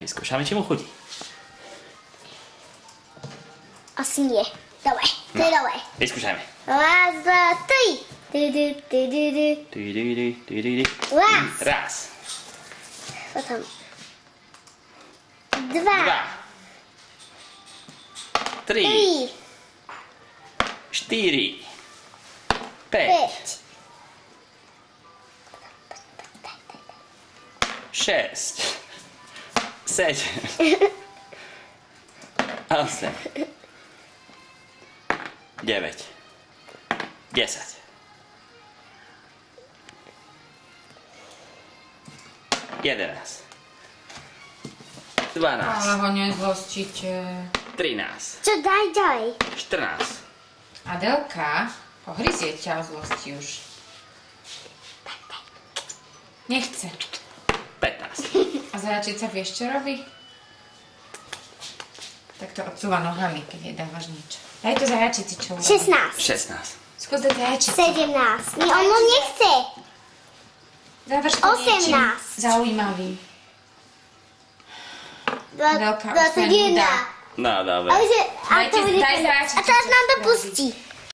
Skúšame, či mu chutí. Asi nie. Dobre, to je dobre. Vyskúšajme. Raz, dva, tri. Raz. Potom. Dva. Tri. Štyri. Päť. Šesť. Sedem. Osem. 9. 10. 11. 12. Ale ho nezlostíte. 13. Čo, daj. 14. Adelka, pohryzie ťa o zlosti už. Nechce. 15. A zajačica vieš, čo robí? Tak to odsúva nohami, keď jej dávaš niečo. Daj to zajačici, čo urobí. 16. 16. Skús dať zajačici. 17. Nie, on nechce. Závaž to niečím 18. zaujímavým. Adelka, už sa 21. nedá. No, dobre. A Daj zajačici. teraz nám to pustí.